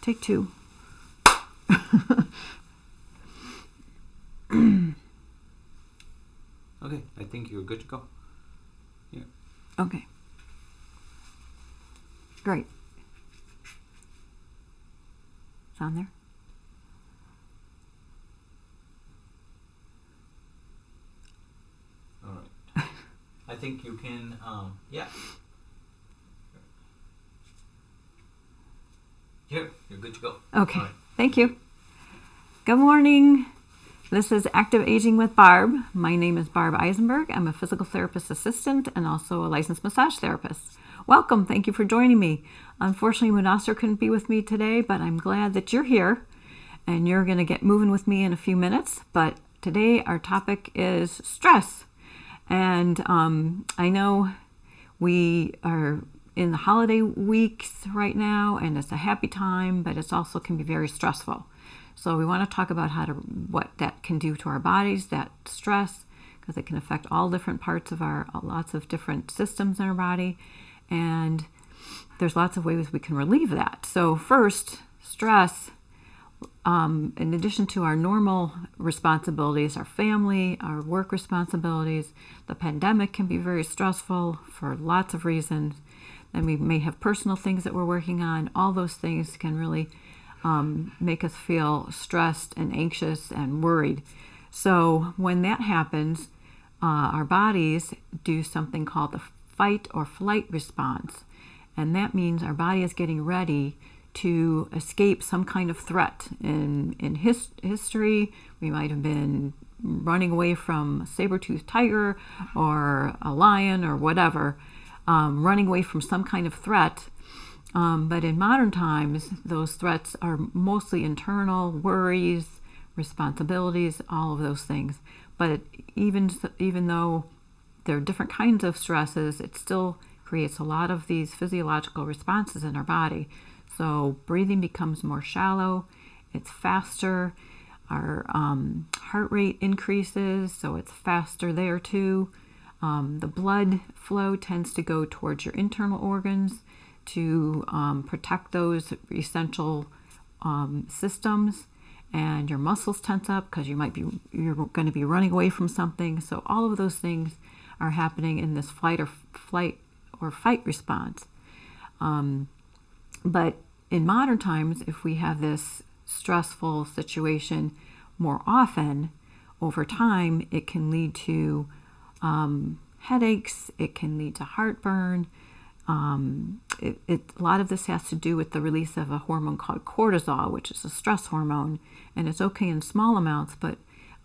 Take two. Okay, I think you're good to go. Yeah. Okay. Great. It's on there. All right. I think you can, yeah. Here, you're good to go. Okay. All right. Thank you. Good morning. This is Active Aging with Barb. My name is Barb Eisenberg. I'm a physical therapist assistant and also a licensed massage therapist. Welcome. Thank you for joining me. Unfortunately, Munasser couldn't be with me today, but I'm glad that you're here and you're going to get moving with me in a few minutes. But today our topic is stress. And I know we are in the holiday weeks right now, and it's a happy time, but it also can be very stressful. So we want to talk about what that can do to our bodies, that stress, because it can affect all different parts of lots of different systems in our body. And there's lots of ways we can relieve that. So first, stress, in addition to our normal responsibilities, our family, our work responsibilities, the pandemic can be very stressful for lots of reasons. Then we may have personal things that we're working on. All those things can really make us feel stressed and anxious and worried. So when that happens, our bodies do something called the fight or flight response. And that means our body is getting ready to escape some kind of threat. In history, we might have been running away from a saber-toothed tiger or a lion or whatever, running away from some kind of threat. But in modern times, those threats are mostly internal, worries, responsibilities, all of those things. But even though there are different kinds of stresses, it still creates a lot of these physiological responses in our body. So breathing becomes more shallow, it's faster, our heart rate increases, so it's faster there too. The blood flow tends to go towards your internal organs to protect those essential systems, and your muscles tense up because you're going to be running away from something. So all of those things are happening in this flight or fight response. But in modern times, if we have this stressful situation more often, over time, it can lead to headaches, it can lead to heartburn. A lot of this has to do with the release of a hormone called cortisol, which is a stress hormone, and it's okay in small amounts, but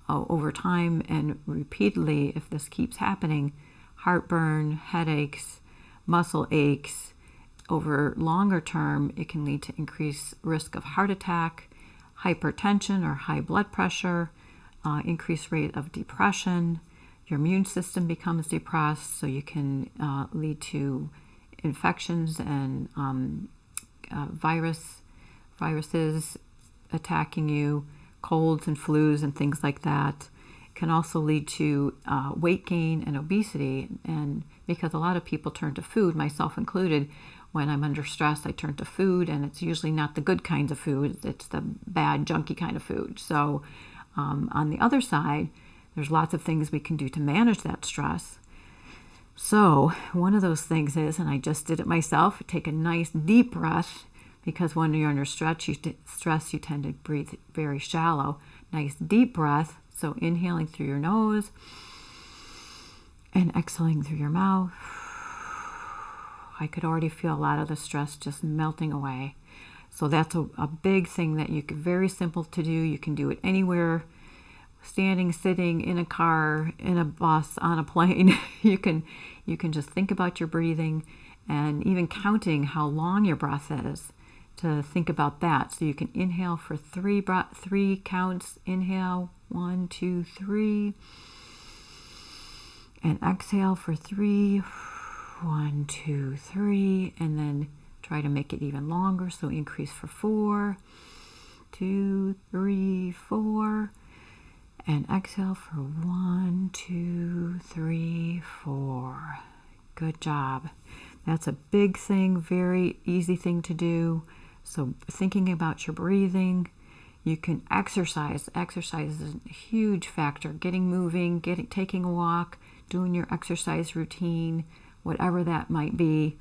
over time and repeatedly, if this keeps happening, heartburn, headaches, muscle aches, over longer term, it can lead to increased risk of heart attack, hypertension or high blood pressure, increased rate of depression. Your immune system becomes depressed, so you can lead to infections and viruses attacking you, colds and flus and things like that. Can also lead to weight gain and obesity, and because a lot of people turn to food, myself included, when I'm under stress I turn to food, and it's usually not the good kinds of food, it's the bad junky kind of food. So on the other side, there's lots of things we can do to manage that stress. So one of those things is, and I just did it myself, take a nice deep breath, because when you're under stress, you tend to breathe very shallow. Nice deep breath, so inhaling through your nose and exhaling through your mouth. I could already feel a lot of the stress just melting away. So that's a big thing that very simple to do. You can do it anywhere, standing, sitting, in a car, in a bus, on a plane. You can just think about your breathing, and even counting how long your breath is, to think about that. So you can inhale for three counts. Inhale, 1, 2, 3. And exhale for 3. 1, 2, 3. And then try to make it even longer. So increase for 4. 2, 3, 4. And exhale for 1, 2, 3, 4. Good job. That's a big thing, very easy thing to do. So thinking about your breathing, you can exercise. Exercise is a huge factor. Getting moving, taking a walk, doing your exercise routine, whatever that might be.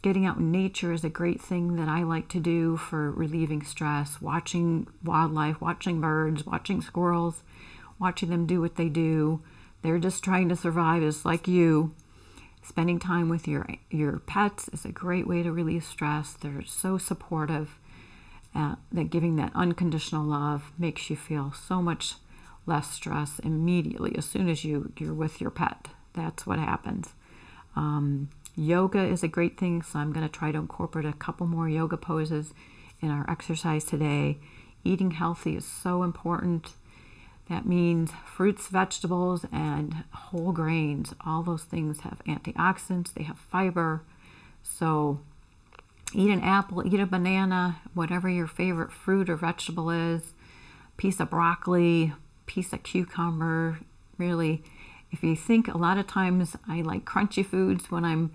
Getting out in nature is a great thing that I like to do for relieving stress. Watching wildlife, watching birds, watching squirrels, watching them do what they do. They're just trying to survive, just like you. Spending time with your pets is a great way to relieve stress. They're so supportive. That giving that unconditional love makes you feel so much less stress immediately as soon as you're with your pet. That's what happens. Yoga is a great thing, so I'm going to try to incorporate a couple more yoga poses in our exercise today. Eating healthy is so important. That means fruits, vegetables, and whole grains. All those things have antioxidants, they have fiber. So eat an apple, eat a banana, whatever your favorite fruit or vegetable is. Piece of broccoli, piece of cucumber. Really, if you think, a lot of times I like crunchy foods when I'm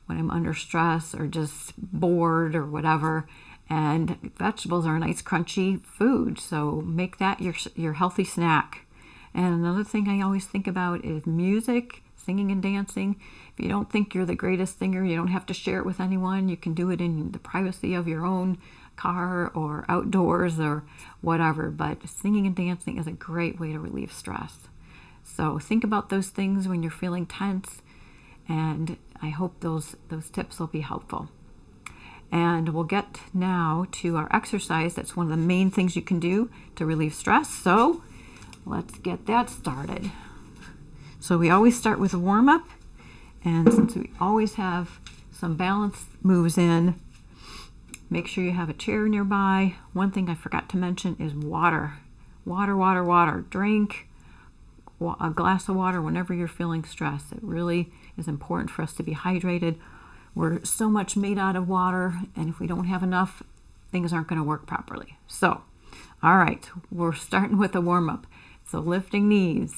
under stress or just bored or whatever. And vegetables are a nice crunchy food, so make that your healthy snack. And another thing I always think about is music, singing and dancing. If you don't think you're the greatest singer, you don't have to share it with anyone. You can do it in the privacy of your own car or outdoors or whatever. But singing and dancing is a great way to relieve stress. So think about those things when you're feeling tense, and I hope those tips will be helpful. And we'll get now to our exercise. That's one of the main things you can do to relieve stress. So let's get that started. So we always start with a warm-up. And since we always have some balance moves in, make sure you have a chair nearby. One thing I forgot to mention is water. Water, water, water. Drink a glass of water whenever you're feeling stressed. It really is important for us to be hydrated. We're so much made out of water, and if we don't have enough, things aren't going to work properly. So, all right, we're starting with a warm-up. So lifting knees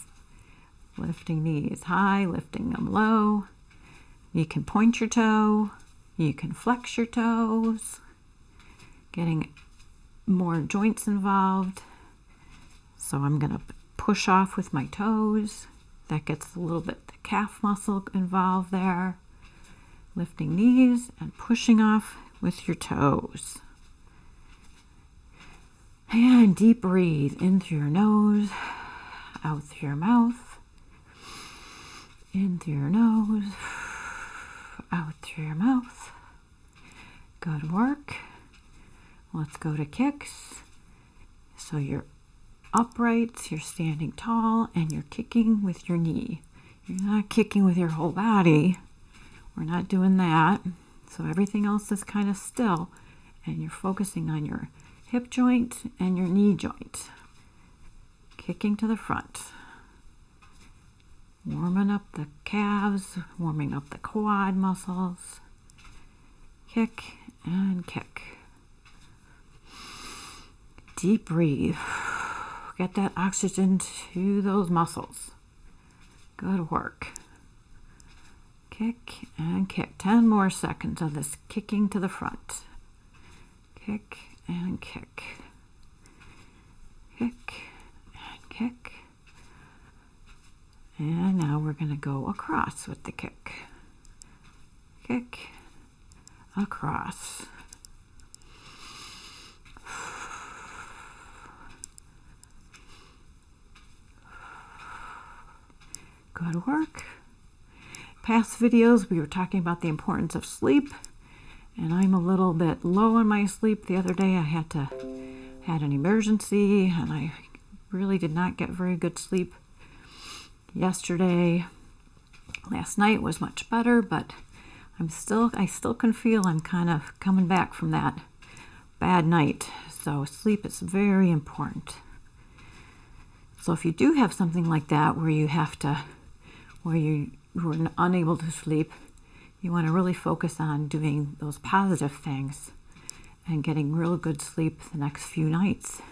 high, lifting them low. You can point your toe, you can flex your toes, getting more joints involved. So I'm going to push off with my toes. That gets a little bit the calf muscle involved there. Lifting knees and pushing off with your toes. And deep breathe in through your nose, out through your mouth. In through your nose, out through your mouth. Good work. Let's go to kicks. So you're upright, you're standing tall, and you're kicking with your knee. You're not kicking with your whole body. We're not doing that. So everything else is kind of still, and you're focusing on your hip joint and your knee joint. Kicking to the front. Warming up the calves, warming up the quad muscles. Kick and kick. Deep breathe. Get that oxygen to those muscles. Good work. Kick and kick. 10 more seconds of this kicking to the front. Kick and kick. Kick and kick. And now we're going to go across with the kick. Kick, across. Good work. Past videos, we were talking about the importance of sleep, and I'm a little bit low on my sleep. The other day I had an emergency, and I really did not get very good sleep yesterday. Last night was much better, but I still can feel I'm kind of coming back from that bad night. So sleep is very important. So if you do have something like that where you were unable to sleep, you want to really focus on doing those positive things and getting real good sleep the next few nights.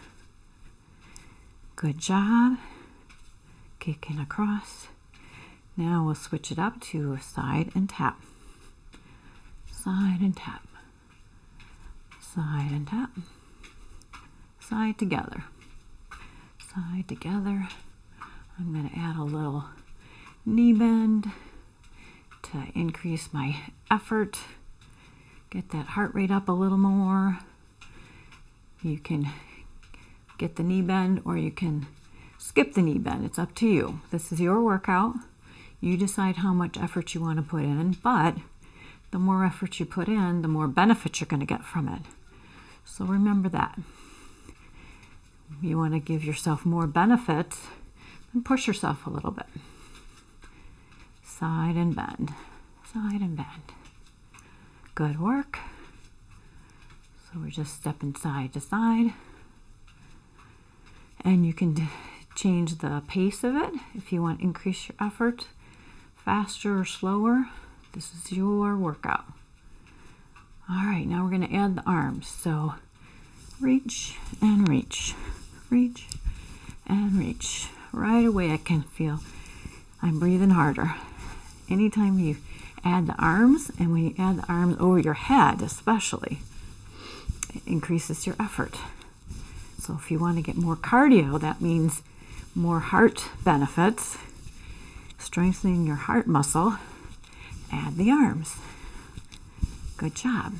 Good job. Kicking across. Now we'll switch it up to a side and tap. Side and tap. Side and tap. Side together. Side together. I'm going to add a little knee bend to increase my effort. Get that heart rate up a little more. You can get the knee bend or you can skip the knee bend. It's up to you. This is your workout. You decide how much effort you want to put in, but the more effort you put in, the more benefit you're going to get from it. So remember that. You want to give yourself more benefits and push yourself a little bit. Side and bend. Side and bend. Good work. So we're just stepping side to side. And you can change the pace of it if you want to increase your effort, faster or slower. This is your workout. All right, now we're going to add the arms. So reach and reach, reach and reach. Right away I can feel I'm breathing harder. Anytime you add the arms, and when you add the arms over your head especially, it increases your effort. So if you want to get more cardio, that means more heart benefits, strengthening your heart muscle, add the arms. Good job.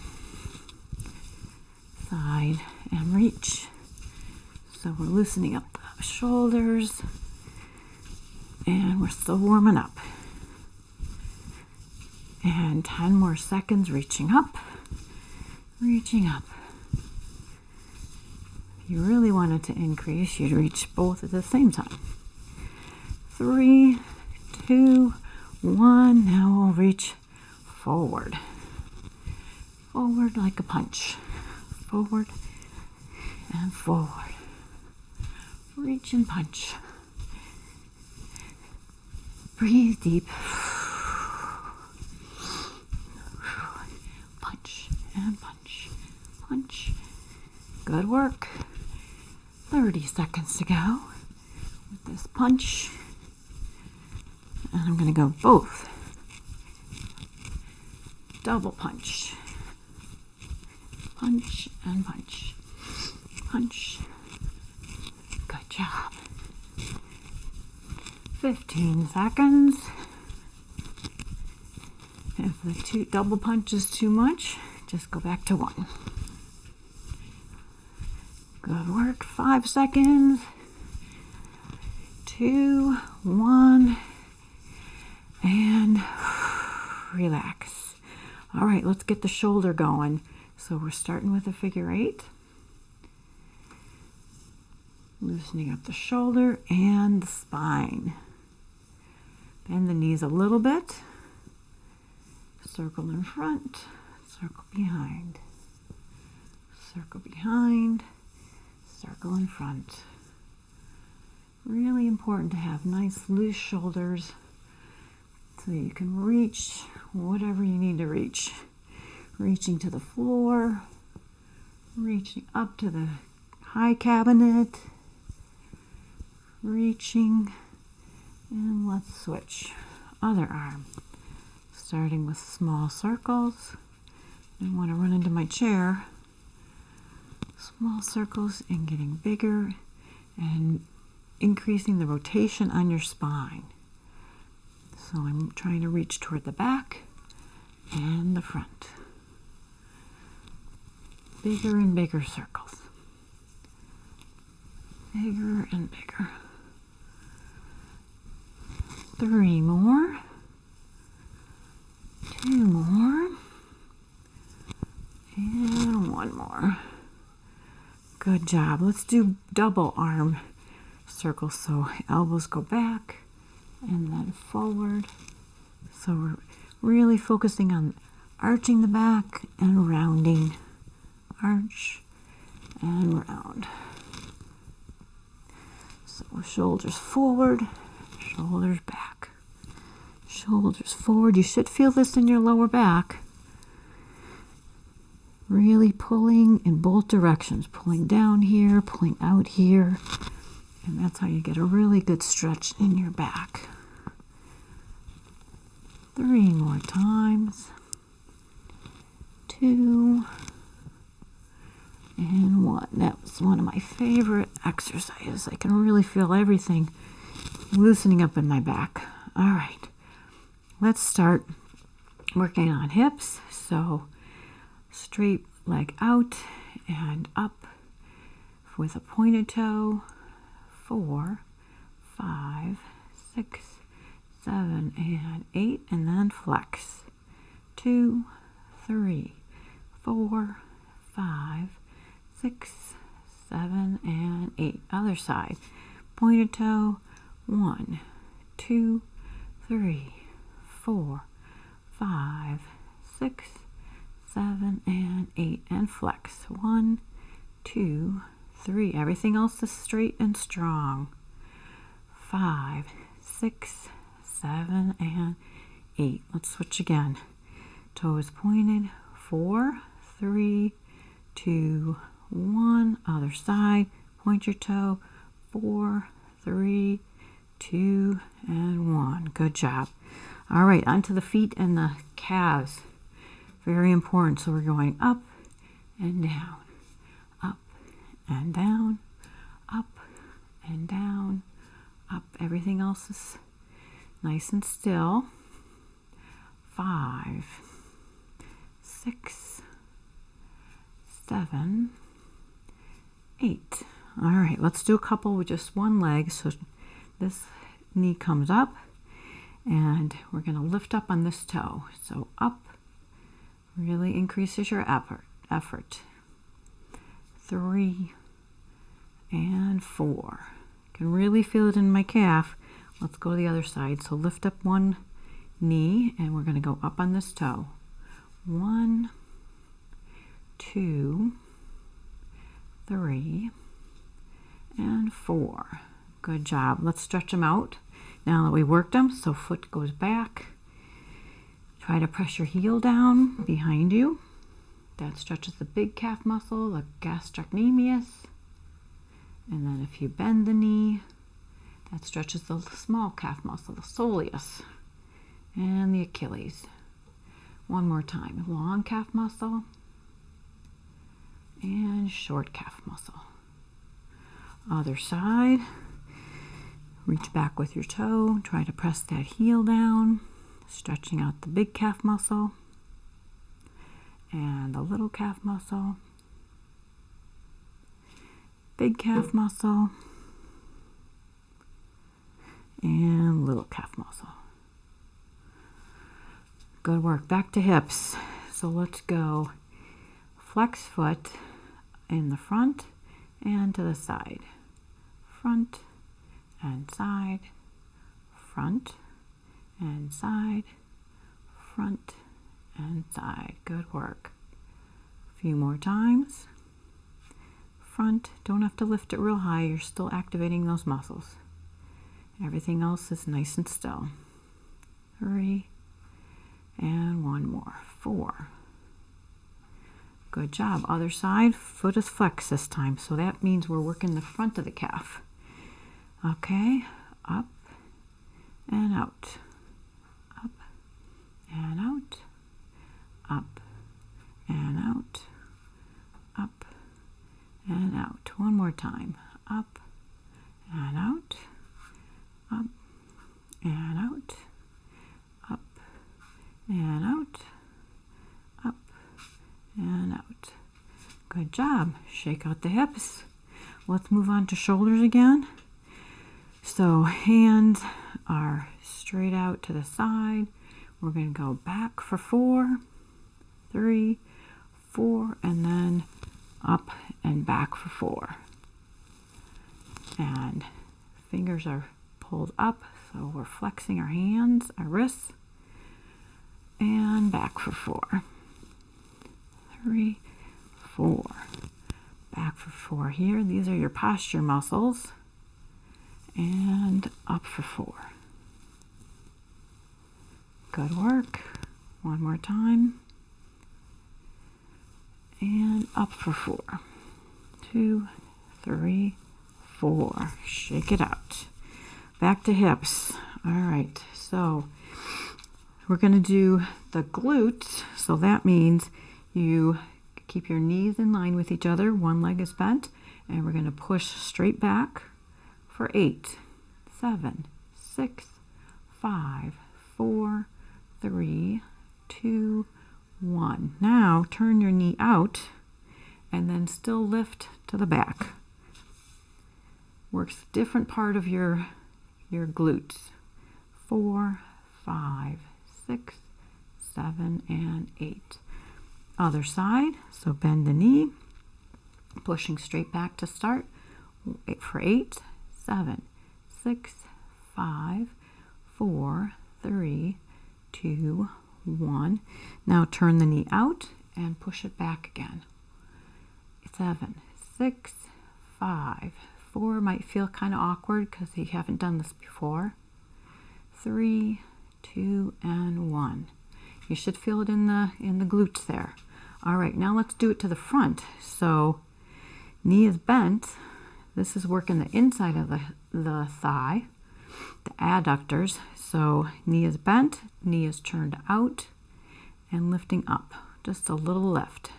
Side and reach. So we're loosening up the shoulders and we're still warming up. And 10 more seconds reaching up, reaching up. If you really wanted to increase, you'd reach both at the same time. 3, 2, 1. Now we'll reach forward. Forward like a punch. Forward and forward. Reach and punch. Breathe deep. Punch and punch. Punch. Good work. 30 seconds to go with this punch. And I'm going to go both. Double punch. Punch and punch. Punch. Good job. 15 seconds. If the double punch is too much, just go back to 1. Good work. 5 seconds. 2, 1. And relax. All right, let's get the shoulder going. So we're starting with a figure 8. Loosening up the shoulder and the spine. Bend the knees a little bit. Circle in front, circle behind. Circle behind, circle in front. Really important to have nice loose shoulders so you can reach whatever you need to reach. Reaching to the floor, reaching up to the high cabinet, reaching, and let's switch. Other arm. Starting with small circles. Don't want to run into my chair. Small circles and getting bigger and increasing the rotation on your spine. So I'm trying to reach toward the back and the front. Bigger and bigger circles. Bigger and bigger. 3 more. 2 more. And 1 more. Good job. Let's do double arm circles. So elbows go back and then forward. So we're really focusing on arching the back and rounding. Arch and round. So shoulders forward, shoulders back. Shoulders forward. You should feel this in your lower back. Really pulling in both directions. Pulling down here, pulling out here. And that's how you get a really good stretch in your back. 3 more times. 2. and 1. That was one of my favorite exercises. I can really feel everything loosening up in my back. All right, let's start working on hips. So straight leg out and up with a pointed toe. 4, 5, 6, 7, and 8, and then flex. 2, 3, 4, 5, 6, 7, and 8. Other side. Pointed toe. 1, 2, 3, 4, 5, 6, 7, and 8. And flex. 1, 2, 3. Everything else is straight and strong. 5, 6, 7, and 8. Let's switch again. Toes pointed. 4, 3, 2, 1. Other side. Point your toe. 4, 3, 2, and 1. Good job. All right, onto the feet and the calves. Very important. So we're going up and down, up and down, up and down, up. Everything else is nice and still. 5, 6, 7, 8. All right, let's do a couple with just one leg. So this knee comes up, and we're going to lift up on this toe. So up really increases your effort. 3 and 4. Can really feel it in my calf. Let's go to the other side. So lift up one knee, and we're going to go up on this toe. 1, 2, 3, and 4. Good job. Let's stretch them out now that we worked them. So foot goes back. Try to press your heel down behind you. That stretches the big calf muscle, the gastrocnemius. And then if you bend the knee, that stretches the small calf muscle, the soleus, and the Achilles. One more time. Long calf muscle and short calf muscle. Other side. Reach back with your toe. Try to press that heel down, stretching out the big calf muscle and the little calf muscle. Big calf muscle and little calf muscle. Good work. Back to hips. So let's go flex foot in the front and to the side. Front and side. Front and side. Front and side. Good work. A few more times. Front. Don't have to lift it real high. You're still activating those muscles. Everything else is nice and still. 3 and 1 more. 4. Good job. Other side. Foot is flexed this time. So that means we're working the front of the calf. Okay. Up and out. Up and out. Up and out. Up and out. One more time. Up and out. Up and out. Up and out. Up and out. Good job. Shake out the hips. Let's move on to shoulders again. So hands are straight out to the side. We're going to go back for 4, 3, 4, and then up and back for 4. And fingers are pulled up, so we're flexing our hands, our wrists, and back for 4. 3, 4. Back for 4 here. These are your posture muscles. And up for 4. Good work. One more time. And up for 4. 2, 3, 4. Shake it out. Back to hips. All right. So we're going to do the glutes. So that means you Keep your knees in line with each other. One leg is bent, and we're going to push straight back for 8, 7, 6, 5, 4, 3, 2, 1. Now turn your knee out and then still lift to the back. Works a different part of your glutes. 4, 5, 6, 7, and 8. Other side, so bend the knee, pushing straight back to start for 8, 7, 6, 5, 4, 3, 2, 1. Now turn the knee out and push it back again. 7, 6, 5, 4 might feel kind of awkward because you haven't done this before. 3, 2, and 1. You should feel it in the glutes there. All right, now let's do it to the front. So knee is bent. This is working the inside of the thigh, the adductors. So knee is bent, knee is turned out, and lifting up. Just a little lift.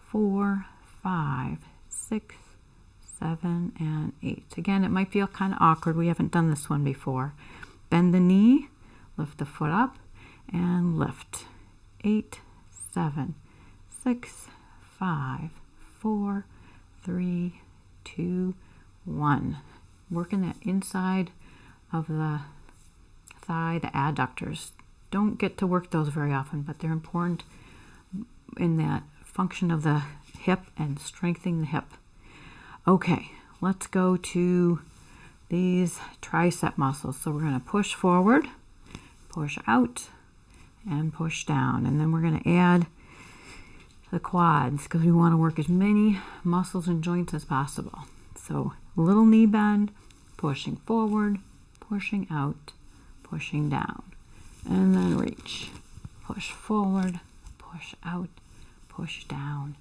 4, 5, 6, 7, and 8. Again, it might feel kind of awkward. We haven't done this one before. Bend the knee, lift the foot up, and lift. 8, 7, 6, 5, 4, 3, 2, 1. Working that inside of the thigh, the adductors. Don't get to work those very often, but they're important in that function of the hip and strengthening the hip. Okay, let's go to these tricep muscles. So we're going to push forward, push out, and push down. And then we're going to add the quads because we want to work as many muscles and joints as possible. So little knee bend, pushing forward, pushing out, pushing down. And then reach. Push forward, push out, push down.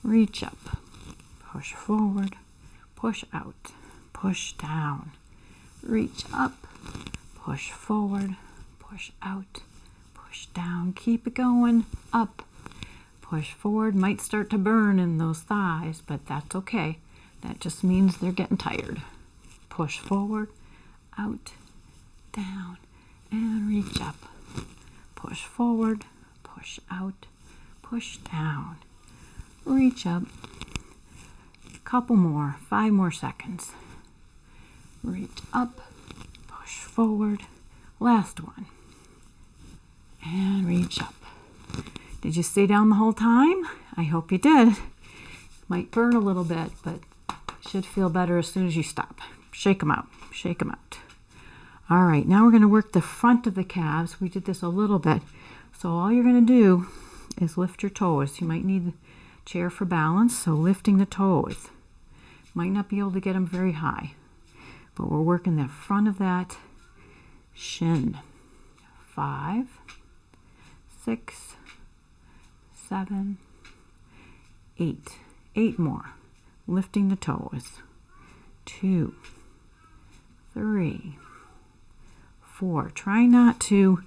Reach up. Push forward, push out, push down. Reach up, push forward, push out, push down. Keep it going. Up, push forward. Might start to burn in those thighs, but that's okay. That just means they're getting tired. Push forward, out, down, and reach up. Push forward, push out, push down. Reach up. Couple more, 5 more seconds. Reach up, push forward. Last one. And reach up. Did you stay down the whole time? I hope you did. Might burn a little bit, but should feel better as soon as you stop. Shake them out. Shake them out. All right, now we're going to work the front of the calves. We did this a little bit. So all you're going to do is lift your toes. You might need the chair for balance, so lifting the toes. Might not be able to get them very high, but we're working the front of that shin. 5, 6, 7, 8. 8 more. Lifting the toes. 2, 3, 4. Try not to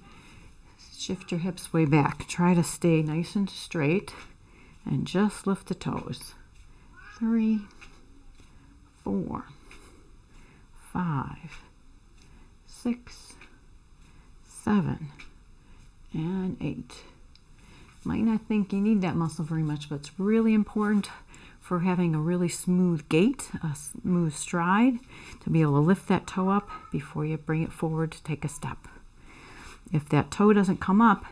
shift your hips way back. Try to stay nice and straight and just lift the toes. 3, 4, 5, 6, 7, and 8. Might not think you need that muscle very much, but it's really important for having a really smooth gait, a smooth stride, to be able to lift that toe up before you bring it forward to take a step. If that toe doesn't come up,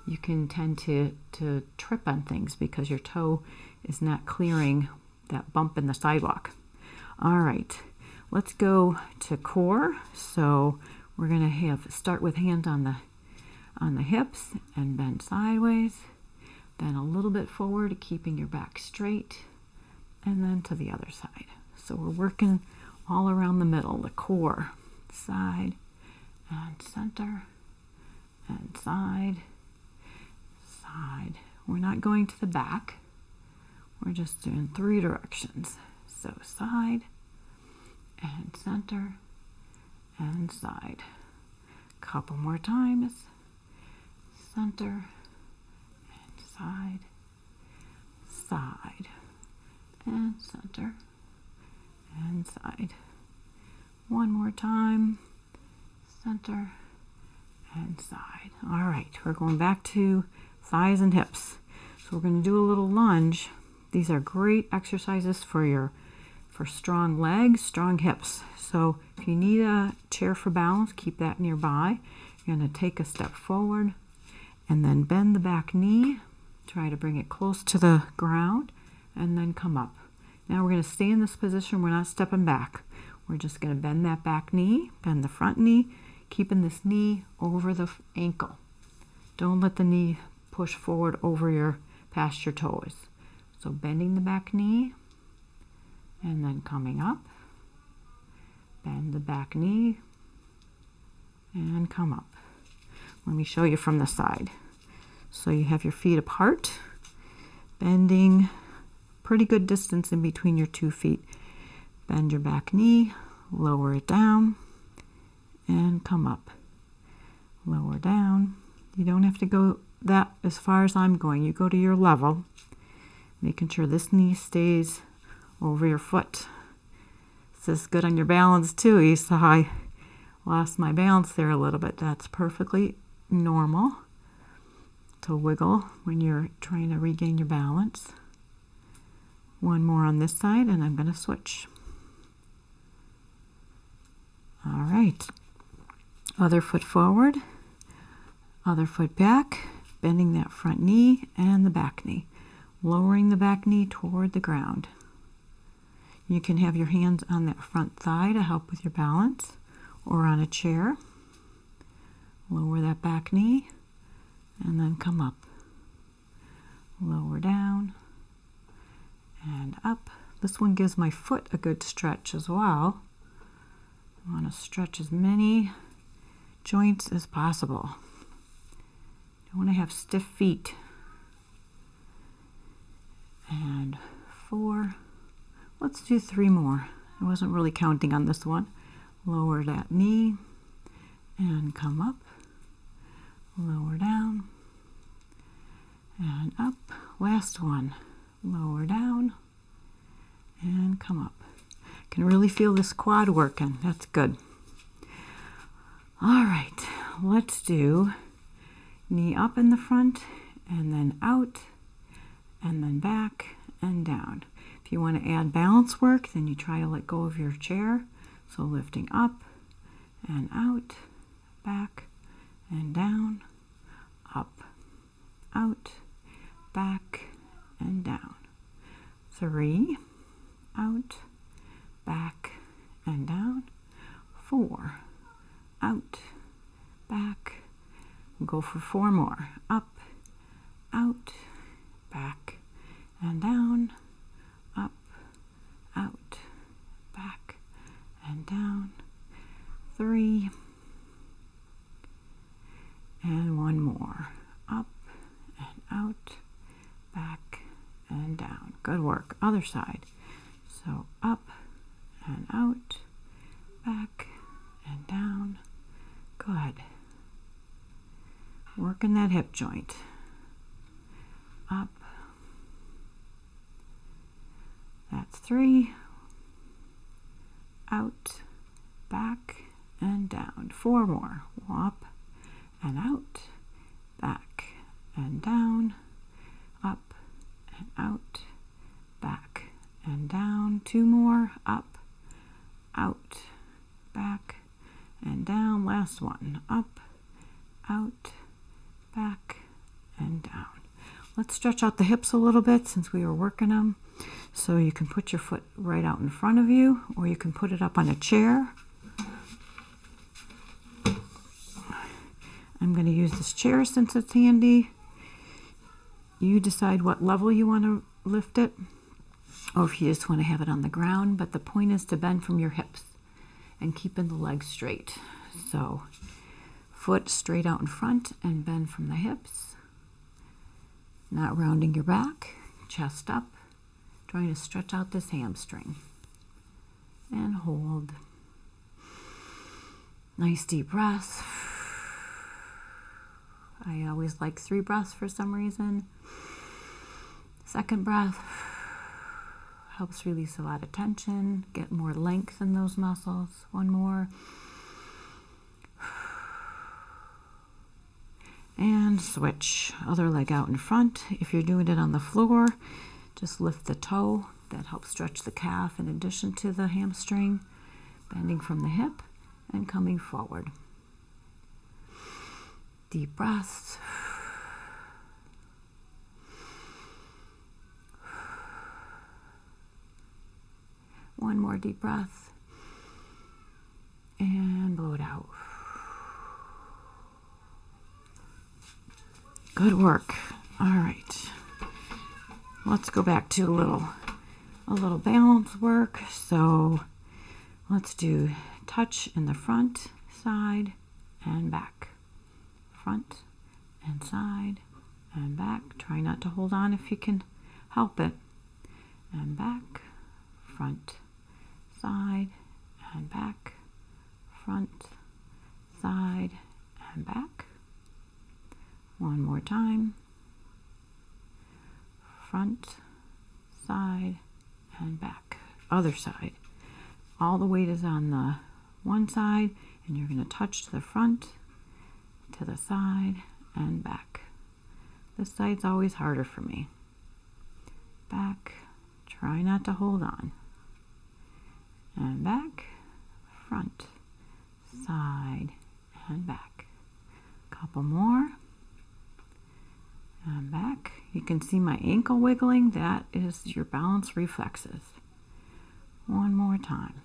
you can tend to trip on things because your toe is not clearing that bump in the sidewalk. All right, let's go to core. So we're going to start with hands on the hips and bend sideways, then a little bit forward, keeping your back straight, and then to the other side. So we're working all around the middle, the core, side and center, and side, side. We're not going to the back. We're just doing 3 directions. So side and center and side. Couple more times. Center and side side, and center, and side. One more time, center, and side. All right, we're going back to thighs and hips. So we're going to do a little lunge. These are great exercises for strong legs, strong hips. So if you need a chair for balance, keep that nearby. You're going to take a step forward and then bend the back knee. Try to bring it close to the ground and then come up. Now we're going to stay in this position. We're not stepping back. We're just going to bend that back knee, bend the front knee, keeping this knee over the ankle. Don't let the knee push forward over past your toes. So bending the back knee and then coming up. Bend the back knee and come up. Let me show you from the side. So you have your feet apart, bending pretty good distance in between your 2 feet. Bend your back knee, lower it down, and come up. Lower down. You don't have to go that as far as I'm going. You go to your level, making sure this knee stays over your foot. This is good on your balance too. You saw I lost my balance there a little bit. That's perfectly normal to wiggle when you're trying to regain your balance. One more on this side and I'm going to switch. All right. Other foot forward, other foot back, bending that front knee and the back knee, lowering the back knee toward the ground. You can have your hands on that front thigh to help with your balance, or on a chair. Lower that back knee and then come up. Lower down and up. This one gives my foot a good stretch as well. I want to stretch as many joints as possible. You want to have stiff feet. And 4. Let's do 3 more. I wasn't really counting on this one. Lower that knee and come up. Lower down and up. Last one. Lower down and come up. Can really feel this quad working. That's good. All right, let's do knee up in the front and then out and then back and down. If you want to add balance work, then you try to let go of your chair. So lifting up and out, back and down, up, out, back and down. 3, out, back and down. 4, out, back. We'll go for 4 more. Up, out, back and down, up, out, back and down. 3 and 1 more. Up and out, back and down. Good work. Other side. So up and out, back and down. Good. Working that hip joint. Up. That's 3. Out, back and down. 4 more. Up and out, back and down, up and out, back and down. 2 more. Up, out, back and down. Last one. Up, out, back and down. Let's stretch out the hips a little bit since we were working them. So you can put your foot right out in front of you, or you can put it up on a chair. I'm going to use this chair since it's handy. You decide what level you want to lift it, or if you just want to have it on the ground. But the point is to bend from your hips and keeping the legs straight. So foot straight out in front and bend from the hips. Not rounding your back, chest up, trying to stretch out this hamstring. And hold. Nice deep breath. I always like 3 breaths for some reason. Second breath helps release a lot of tension, get more length in those muscles. One more. And switch. Other leg out in front. If you're doing it on the floor, just lift the toe. That helps stretch the calf in addition to the hamstring. Bending from the hip and coming forward. Deep breaths. One more deep breath. And blow it out. Good work. All right. Let's go back to a little balance work. So let's do touch in the front, side, and back. Front and side and back. Try not to hold on if you can help it. And back, front, side, and back. Front, side, and back. One more time. Front, side, and back. Other side. All the weight is on the one side, and you're going to touch to the front, to the side, and back. This side's always harder for me. Back. Try not to hold on. And back, front, side, and back. Couple more. And back. You can see my ankle wiggling. That is your balance reflexes. One more time.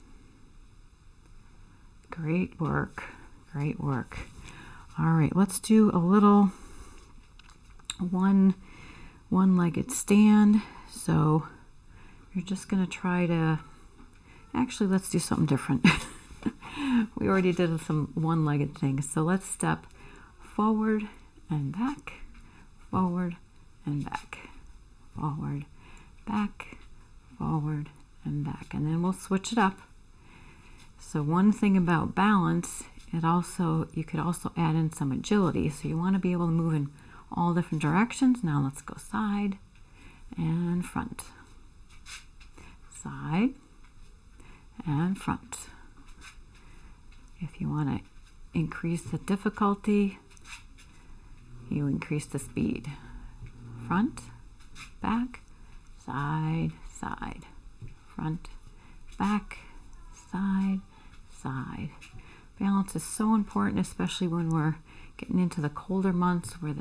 Great work. Great work. All right, let's do a little one-legged stand. So you're just going to try to, actually, let's do something different. We already did some one-legged things. So let's step forward and back, forward and back, forward, back, forward, and back. And then we'll switch it up. So one thing about balance, you could also add in some agility. So you want to be able to move in all different directions. Now let's go side and front. Side and front. If you want to increase the difficulty, you increase the speed. Front, back, side, side. Front, back, side, side. Balance is so important, especially when we're getting into the colder months where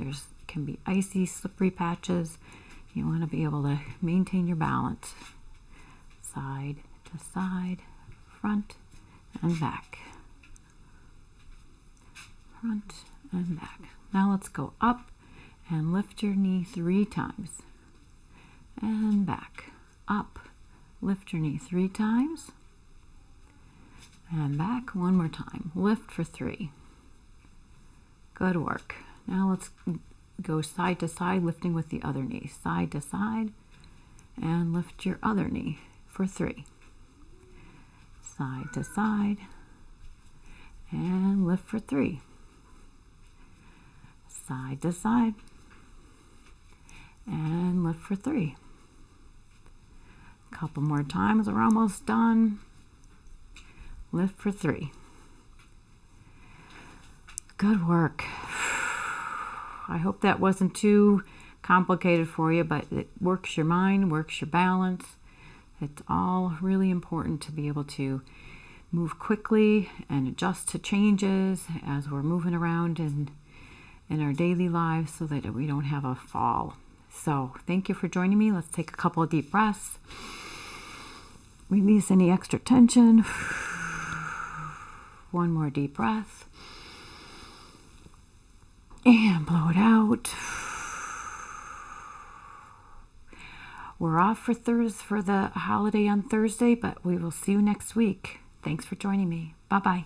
can be icy, slippery patches. You want to be able to maintain your balance. Side to side, front and back. Front and back. Now let's go up and lift your knee 3 times. And back. Up. Lift your knee 3 times. And back one more time. Lift for 3. Good work. Now let's go side to side, lifting with the other knee. Side to side. And lift your other knee for 3. Side to side. And lift for 3. Side to side. And lift for 3. Couple more times. We're almost done. Lift for 3. Good work. I hope that wasn't too complicated for you, but it works your mind, works your balance. It's all really important to be able to move quickly and adjust to changes as we're moving around in our daily lives so that we don't have a fall. So thank you for joining me. Let's take a couple of deep breaths. Release any extra tension. One more deep breath. And blow it out. We're off for the holiday on Thursday, but we will see you next week. Thanks for joining me. Bye-bye.